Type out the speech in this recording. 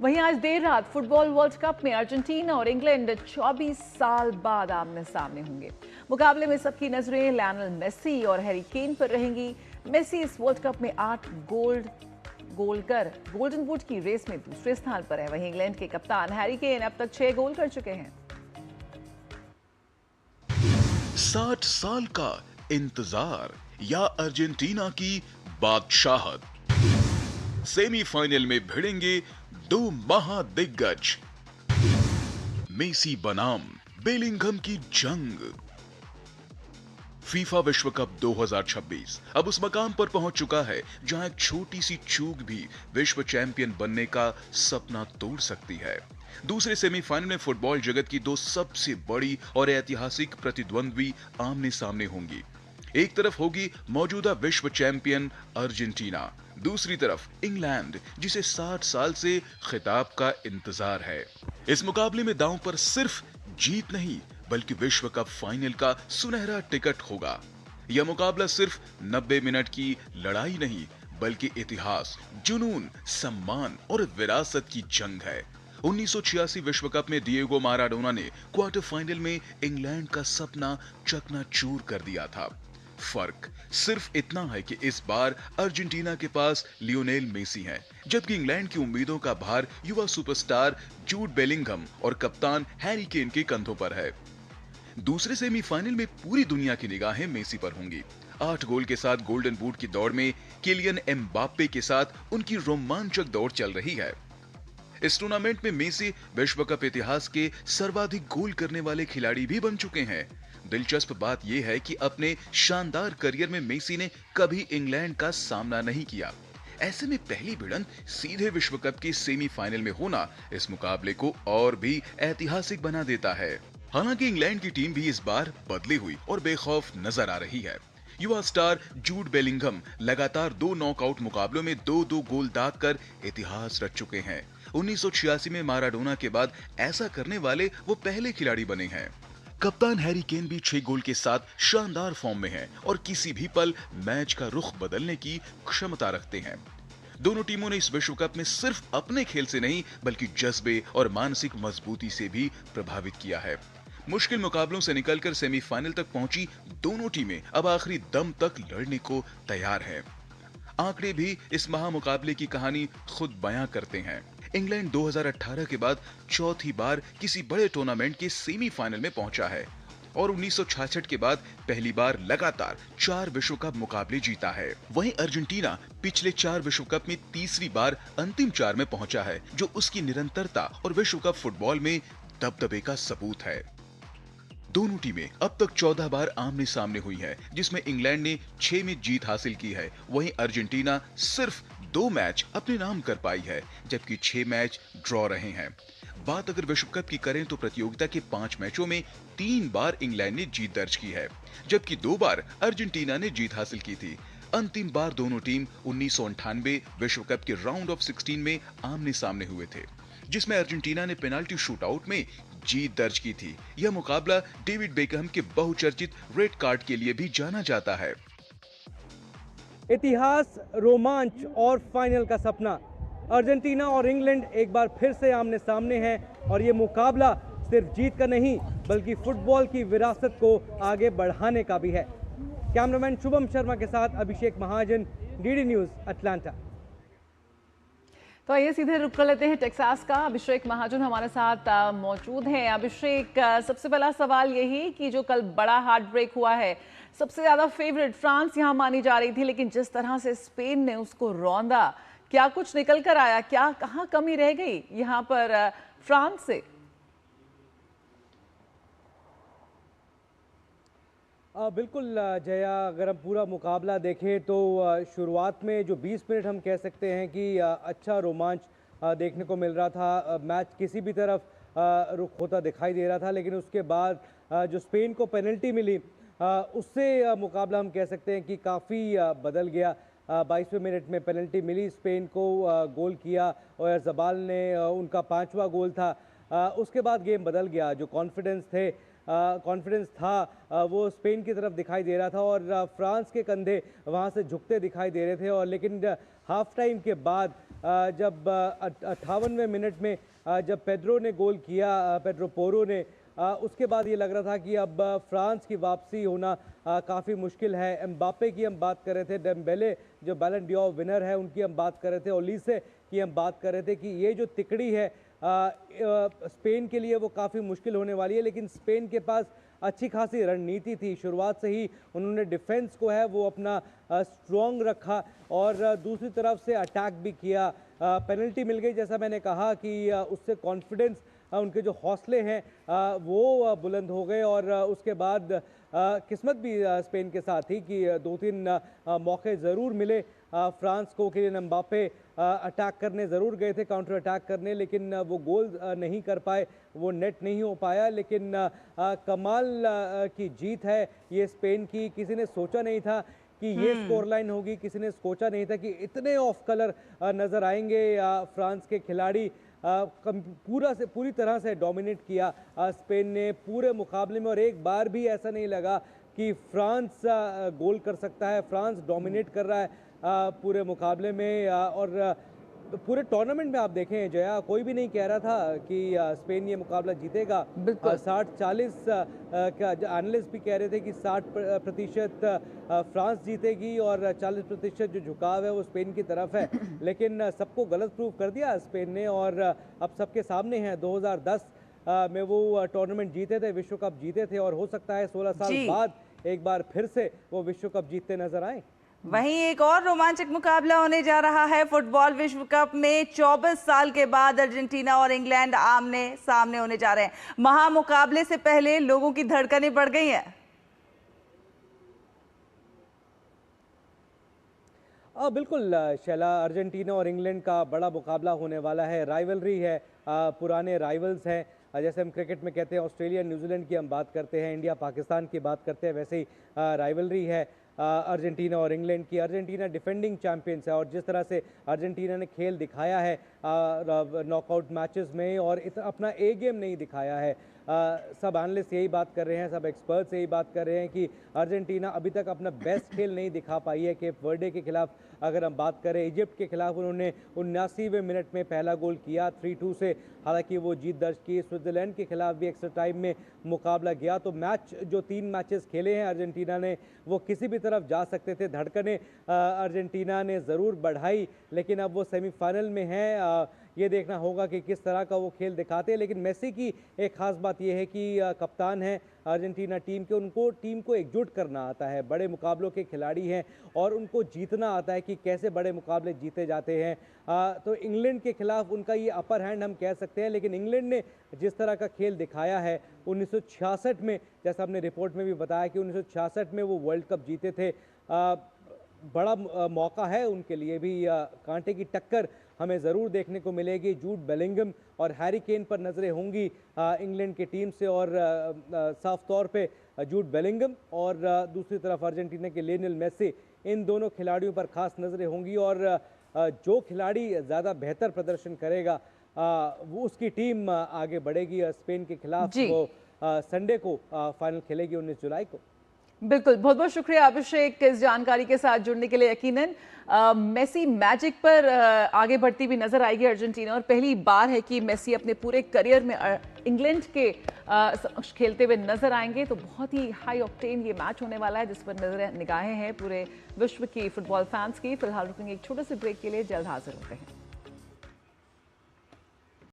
वहीं आज देर रात फुटबॉल वर्ल्ड कप में अर्जेंटीना और इंग्लैंड 24 साल बाद आमने सामने होंगे। मुकाबले में सबकी नजरें लियोनेल मेसी और हैरी केन पर रहेंगी। मेसी इस वर्ल्ड कप में 8 गोल कर गोल्डन बूट की रेस में दूसरे स्थान पर है। वहीं इंग्लैंड के कप्तान हैरी केन अब तक 6 गोल कर चुके हैं। 60 साल का इंतजार या अर्जेंटीना की बादशाहत, सेमीफाइनल में भिड़ेंगे दो महादिग्गज, मेसी बनाम बेलिंघम की जंग। फीफा विश्व कप 2026 अब उस मकाम पर पहुंच चुका है जहां एक छोटी सी चूक भी विश्व चैंपियन बनने का सपना तोड़ सकती है। दूसरे सेमीफाइनल में फुटबॉल जगत की दो सबसे बड़ी और ऐतिहासिक प्रतिद्वंद्वी आमने सामने होंगी। एक तरफ होगी मौजूदा विश्व चैंपियन अर्जेंटीना, दूसरी तरफ इंग्लैंड जिसे 60 साल से खिताब का इंतजार है। इस मुकाबले में दांव पर सिर्फ जीत नहीं बल्कि विश्व कप फाइनल का सुनहरा टिकट होगा। यह मुकाबला सिर्फ 90 मिनट की लड़ाई नहीं बल्कि इतिहास, जुनून, सम्मान और विरासत की जंग है। 1986 विश्व कप में डिएगो माराडोना ने क्वार्टर फाइनल में इंग्लैंड का सपना चकनाचूर कर दिया था। फर्क सिर्फ इतना है कि इस बार अर्जेंटीना के पास लियोनेल मेसी हैं, जबकि इंग्लैंड की उम्मीदों का भार युवा सुपरस्टार जूड बेलिंघम और कप्तान हैरी केन के कंधों पर है। दूसरे सेमीफाइनल में पूरी दुनिया की निगाहें मेसी पर होंगी। 8 गोल के साथ गोल्डन बूट की दौड़ में किलियन एम्बाप्पे के साथ उनकी रोमांचक दौड़ चल रही है। इस टूर्नामेंट में मेसी विश्व कप इतिहास के सर्वाधिक गोल करने वाले खिलाड़ी भी बन चुके हैं। दिलचस्प बात यह है कि अपने शानदार करियर में मेसी ने कभी इंग्लैंड का सामना नहीं किया। ऐसे में पहली भिड़ंत सीधे विश्व कप के सेमीफाइनल में होना इस मुकाबले को और भी ऐतिहासिक बना देता है। हालांकि इंग्लैंड की टीम भी इस बार बदली हुई और बेखौफ नजर आ रही है। युवा स्टार जूड बेलिंघम लगातार 2 नॉकआउट मुकाबलों में 2-2 गोल दागकर इतिहास रच चुके हैं। 1986 में माराडोना के बाद ऐसा करने वाले वो पहले खिलाड़ी बने हैं। कप्तान हैरी केन भी 6 गोल के साथ शानदार फॉर्म में हैं और किसी भी पल मैच का रुख बदलने की क्षमता रखते हैं। दोनों टीमों ने इस विश्व कप में सिर्फ अपने खेल से नहीं बल्कि जज्बे और मानसिक मजबूती से भी प्रभावित किया है। मुश्किल मुकाबलों से निकलकर सेमीफाइनल तक पहुंची दोनों टीमें अब आखिरी दम तक लड़ने को तैयार हैं। आंकड़े भी इस महामुकाबले की कहानी खुद बयां करते हैं। इंग्लैंड 2018 के बाद चौथी बार किसी बड़े टूर्नामेंट के सेमीफाइनल में पहुंचा है और 1966 के बाद पहली बार लगातार 4 विश्व कप मुकाबले जीता है। वहीं अर्जेंटीना पिछले 4 विश्व कप में तीसरी बार अंतिम 4 में पहुंचा है, जो उसकी निरंतरता और विश्व कप फुटबॉल में दबदबे का सबूत है। दोनों टीमें अब तक 14 बार आमने सामने हुई हैं, जिसमें इंग्लैंड ने 6 में जीत हासिल की है। वहीं अर्जेंटीना सिर्फ 2 मैच अपने नाम कर पाई है, जबकि 6 मैच ड्रॉ रहे हैं। बात अगर विश्व कप की करें तो प्रतियोगिता के 5 मैचों में 3 बार इंग्लैंड ने जीत दर्ज की है, जबकि 2 बार अर्जेंटीना ने जीत हासिल की थी। अंतिम बार दोनों टीम 1998 विश्व कप के राउंड ऑफ 16 में आमने सामने हुए थे, जिसमें अर्जेंटीना ने पेनाल्टी शूटआउट में जीत दर्ज की थी। यह मुकाबला डेविड बेकहम के बहुचर्चित रेड कार्ड के लिए भी जाना जाता है। इतिहास, रोमांच और फाइनल का सपना, अर्जेंटीना और इंग्लैंड एक बार फिर से आमने सामने हैं और ये मुकाबला सिर्फ जीत का नहीं बल्कि फुटबॉल की विरासत को आगे बढ़ाने का भी है। कैमरामैन शुभम शर्मा के साथ अभिषेक महाजन, डीडी न्यूज़, अटलांटा। तो आइए सीधे रुक कर लेते हैं टेक्सास का। अभिषेक महाजन हमारे साथ मौजूद हैं। अभिषेक, सबसे पहला सवाल यही कि जो कल बड़ा हार्ट ब्रेक हुआ है, सबसे ज्यादा फेवरेट फ्रांस यहां मानी जा रही थी, लेकिन जिस तरह से स्पेन ने उसको रौंदा, क्या कुछ निकल कर आया? क्या कहां कमी रह गई यहां पर फ्रांस से? बिल्कुल जया, अगर हम पूरा मुकाबला देखें तो शुरुआत में जो 20 मिनट हम कह सकते हैं कि अच्छा रोमांच देखने को मिल रहा था। मैच किसी भी तरफ रुख होता दिखाई दे रहा था, लेकिन उसके बाद जो स्पेन को पेनल्टी मिली उससे मुकाबला हम कह सकते हैं कि काफ़ी बदल गया। 22वें मिनट में पेनल्टी मिली, स्पेन को गोल किया और जबाल ने उनका 5वां गोल था। उसके बाद गेम बदल गया। जो कॉन्फिडेंस था वो स्पेन की तरफ दिखाई दे रहा था और फ्रांस के कंधे वहां से झुकते दिखाई दे रहे थे। और लेकिन हाफ टाइम के बाद जब 58वें मिनट में जब पेड्रो ने गोल किया, पेड्रो पोरो ने, उसके बाद ये लग रहा था कि अब फ्रांस की वापसी होना काफ़ी मुश्किल है। एम्बापे की हम बात कर रहे थे, डेम्बेले जो बैलन डॉर विनर है उनकी हम बात कर रहे थे, ओलिसे की हम बात कर रहे थे कि ये जो तिकड़ी है स्पेन के लिए वो काफ़ी मुश्किल होने वाली है। लेकिन स्पेन के पास अच्छी खासी रणनीति थी, शुरुआत से ही उन्होंने डिफेंस को है वो अपना स्ट्रॉन्ग रखा और दूसरी तरफ से अटैक भी किया। पेनल्टी मिल गई, जैसा मैंने कहा कि उससे कॉन्फिडेंस, उनके जो हौसले हैं वो बुलंद हो गए और उसके बाद किस्मत भी स्पेन के साथ थी कि 2-3 मौके ज़रूर मिले फ्रांस को। किलियन एम्बापे अटैक करने ज़रूर गए थे, काउंटर अटैक करने, लेकिन वो गोल नहीं कर पाए, वो नेट नहीं हो पाया। लेकिन कमाल की जीत है ये स्पेन की। किसी ने सोचा नहीं था कि ये स्कोर लाइन होगी, किसी ने सोचा नहीं था कि इतने ऑफ कलर नज़र आएंगे। फ्रांस के खिलाड़ी पूरी तरह से डोमिनेट किया स्पेन ने पूरे मुकाबले में और एक बार भी ऐसा नहीं लगा कि फ्रांस गोल कर सकता है। फ्रांस डोमिनेट कर रहा है पूरे मुकाबले में और पूरे टूर्नामेंट में आप देखें जया, कोई भी नहीं कह रहा था कि स्पेन ये मुकाबला जीतेगा। 60-40 का एनालिस्ट भी कह रहे थे कि 60% फ्रांस जीतेगी और 40% जो झुकाव है वो स्पेन की तरफ है। लेकिन सबको गलत प्रूव कर दिया स्पेन ने और अब सबके सामने है 2010 में वो टूर्नामेंट जीते थे, विश्व कप जीते थे और हो सकता है 16 साल बाद एक बार फिर से वो विश्व कप जीतते नजर आए। वहीं एक और रोमांचक मुकाबला होने जा रहा है फुटबॉल विश्व कप में। 24 साल के बाद अर्जेंटीना और इंग्लैंड आमने सामने होने जा रहे हैं। महामुकाबले से पहले लोगों की धड़कनें बढ़ गई हैं। बिल्कुल शैला, अर्जेंटीना और इंग्लैंड का बड़ा मुकाबला होने वाला है। राइवलरी है, पुराने राइवल्स हैं। जैसे हम क्रिकेट में कहते हैं ऑस्ट्रेलिया न्यूजीलैंड की हम बात करते हैं, इंडिया पाकिस्तान की बात करते हैं, वैसे ही राइवलरी है अर्जेंटीना और इंग्लैंड की। अर्जेंटीना डिफेंडिंग चैंपियंस है और जिस तरह से अर्जेंटीना ने खेल दिखाया है नॉकआउट मैचेस में और अपना ए गेम नहीं दिखाया है। सब एनालिस्ट यही बात कर रहे हैं, सब एक्सपर्ट्स यही बात कर रहे हैं कि अर्जेंटीना अभी तक अपना बेस्ट खेल नहीं दिखा पाई है। केप वर्डे के खिलाफ अगर हम बात करें, इजिप्ट के खिलाफ उन्होंने 79वें मिनट में पहला गोल किया 3-2 से, हालांकि वो जीत दर्ज की। स्विट्जरलैंड के खिलाफ भी एक्स्ट्रा टाइम में मुकाबला गया। तो मैच जो 3 मैचेस खेले हैं अर्जेंटीना ने वो किसी भी तरफ जा सकते थे। धड़कनें अर्जेंटीना ने ज़रूर बढ़ाई, लेकिन अब वो सेमीफाइनल में है। ये देखना होगा कि किस तरह का वो खेल दिखाते हैं। लेकिन मेसी की एक ख़ास बात यह है कि कप्तान है अर्जेंटीना टीम के, उनको टीम को एकजुट करना आता है। बड़े मुकाबलों के खिलाड़ी हैं और उनको जीतना आता है कि कैसे बड़े मुकाबले जीते जाते हैं। तो इंग्लैंड के खिलाफ उनका ये अपर हैंड हम कह सकते हैं। लेकिन इंग्लैंड ने जिस तरह का खेल दिखाया है 1966 में, जैसा हमने रिपोर्ट में भी बताया कि 1966 में वो वर्ल्ड कप जीते थे, बड़ा मौका है उनके लिए भी। कांटे की टक्कर हमें ज़रूर देखने को मिलेगी। जूड बेलिंगम और हैरी केन पर नज़रें होंगी इंग्लैंड की टीम से और साफ तौर पे जूड बेलिंगम और दूसरी तरफ अर्जेंटीना के लियोनेल मेसी, इन दोनों खिलाड़ियों पर खास नज़रें होंगी और जो खिलाड़ी ज़्यादा बेहतर प्रदर्शन करेगा वो उसकी टीम आगे बढ़ेगी। स्पेन के खिलाफ वो संडे को फाइनल खेलेगी 19 जुलाई को। बिल्कुल, बहुत बहुत शुक्रिया अभिषेक इस जानकारी के साथ जुड़ने के लिए। यकीनन मेसी मैजिक पर आगे बढ़ती भी नजर आएगी अर्जेंटीना और पहली बार है कि मेसी अपने पूरे करियर में इंग्लैंड के समक्ष खेलते हुए नजर आएंगे। तो बहुत ही हाई ऑक्टेन ये मैच होने वाला है जिस पर निगाहें हैं पूरे विश्व की फुटबॉल फैंस की। फिलहाल रुकेंगे एक छोटे से ब्रेक के लिए, जल्द हाजिर होते हैं।